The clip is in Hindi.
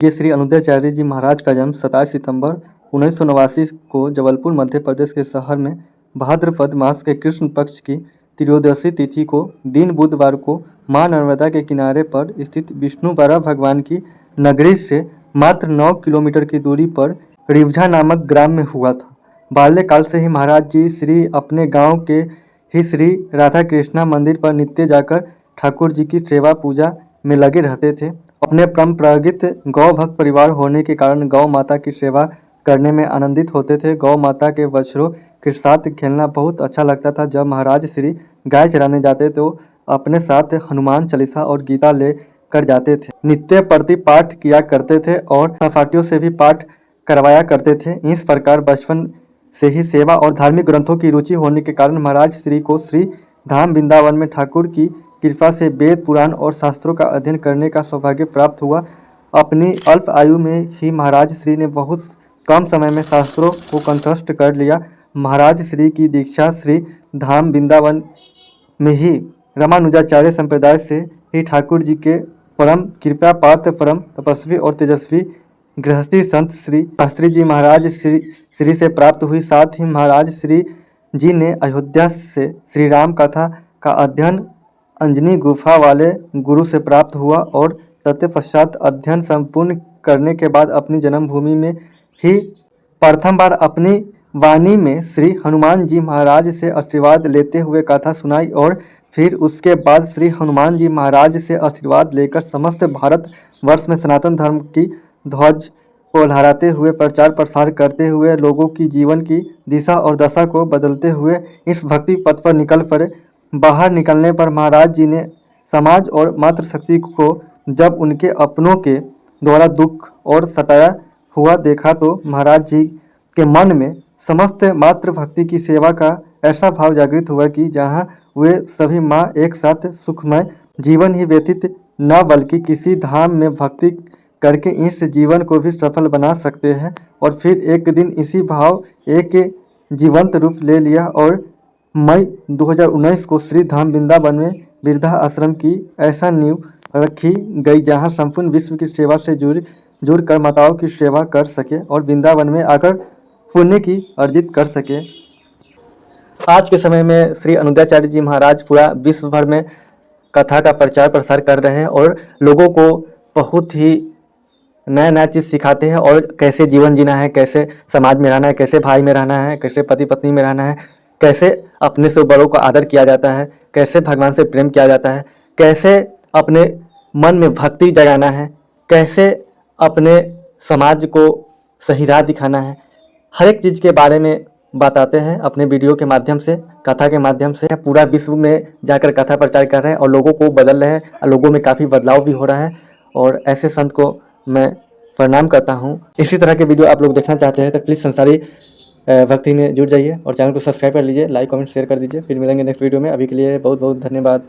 ये श्री अनुद्याचार्य जी महाराज का जन्म 27 सितंबर 1989 को जबलपुर मध्य प्रदेश के शहर में भाद्रपद मास के कृष्ण पक्ष की त्रयोदशी तिथि को दिन बुधवार को मां नर्मदा के किनारे पर स्थित विष्णु वरा भगवान की नगरी से मात्र 9 किलोमीटर की दूरी पर रिवझा नामक ग्राम में हुआ था। बाल्यकाल से ही महाराज जी श्री अपने गांव के ही श्री राधा कृष्णा मंदिर पर नित्य जाकर ठाकुर जी की सेवा पूजा में लगे रहते थे। अपने परंपरागत गौ भक्त परिवार होने के कारण गौ माता की सेवा करने में आनंदित होते थे। गौ माता के बछड़ों के साथ खेलना बहुत अच्छा लगता था। जब महाराज श्री गाय चराने जाते तो अपने साथ हनुमान चालीसा और गीता ले कर जाते थे। नित्य प्रति पाठ किया करते थे और सहपाठियों से भी पाठ करवाया करते थे। इस प्रकार बचपन से ही सेवा और धार्मिक ग्रंथों की रुचि होने के कारण महाराज श्री को श्री धाम वृंदावन में ठाकुर की कृपा से वेद पुराण और शास्त्रों का अध्ययन करने का सौभाग्य प्राप्त हुआ। अपनी अल्प आयु में ही महाराज श्री ने बहुत कम समय में शास्त्रों को कंठस्थ कर लिया। महाराज श्री की दीक्षा श्री धाम वृंदावन में ही रामानुजाचार्य संप्रदाय से ही ठाकुर जी के परम कृपा पात्र परम तपस्वी और तेजस्वी गृहस्थी संत श्री शास्त्री जी महाराज श्री से प्राप्त हुई। साथ ही महाराज श्री जी ने अयोध्या से श्री राम कथा का अध्ययन अंजनी गुफा वाले गुरु से प्राप्त हुआ और तत्पश्चात अध्ययन संपूर्ण करने के बाद अपनी जन्मभूमि में ही प्रथम बार अपनी वाणी में श्री हनुमान जी महाराज से आशीर्वाद लेते हुए कथा सुनाई और फिर उसके बाद श्री हनुमान जी महाराज से आशीर्वाद लेकर समस्त भारत वर्ष में सनातन धर्म की ध्वज को लहराते हुए प्रचार प्रसार करते हुए लोगों की जीवन की दिशा और दशा को बदलते हुए इस भक्ति पथ पर निकल पड़े। बाहर निकलने पर महाराज जी ने समाज और मातृशक्ति को जब उनके अपनों के द्वारा दुख और सताया हुआ देखा तो महाराज जी के मन में समस्त मातृभक्ति की सेवा का ऐसा भाव जागृत हुआ कि जहां वे सभी माँ एक साथ सुखमय जीवन ही व्यतीत न बल्कि किसी धाम में भक्ति करके इस जीवन को भी सफल बना सकते हैं। और फिर एक दिन इसी भाव एक जीवंत रूप ले लिया और मई 2019 को श्री धाम वृंदावन में वृद्धा आश्रम की ऐसा नींव रखी गई जहां संपूर्ण विश्व की सेवा से जुड़ कर माताओं की सेवा कर सके और वृंदावन में आकर पुण्य की अर्जित कर सके। आज के समय में श्री अनुद्याचार्य जी महाराज पूरा विश्व भर में कथा का प्रचार प्रसार कर रहे हैं और लोगों को बहुत ही नया नया चीज़ सिखाते हैं और कैसे जीवन जीना है, कैसे समाज में रहना है, कैसे भाई में रहना है, कैसे पति पत्नी में रहना है, कैसे अपने से बड़ों का आदर किया जाता है, कैसे भगवान से प्रेम किया जाता है, कैसे अपने मन में भक्ति जगाना है, कैसे अपने समाज को सही राह दिखाना है, हर एक चीज़ के बारे में बताते हैं अपने वीडियो के माध्यम से, कथा के माध्यम से। पूरा विश्व में जाकर कथा प्रचार कर रहे हैं और लोगों को बदल रहे हैं, लोगों में काफ़ी बदलाव भी हो रहा है और ऐसे संत को मैं प्रणाम करता हूं। इसी तरह के वीडियो आप लोग देखना चाहते हैं तो प्लीज़ संसारी भक्ति में जुड़ जाइए और चैनल को सब्सक्राइब कर लीजिए, लाइक कमेंट शेयर कर दीजिए। फिर मिलेंगे नेक्स्ट वीडियो में। अभी के लिए बहुत बहुत धन्यवाद।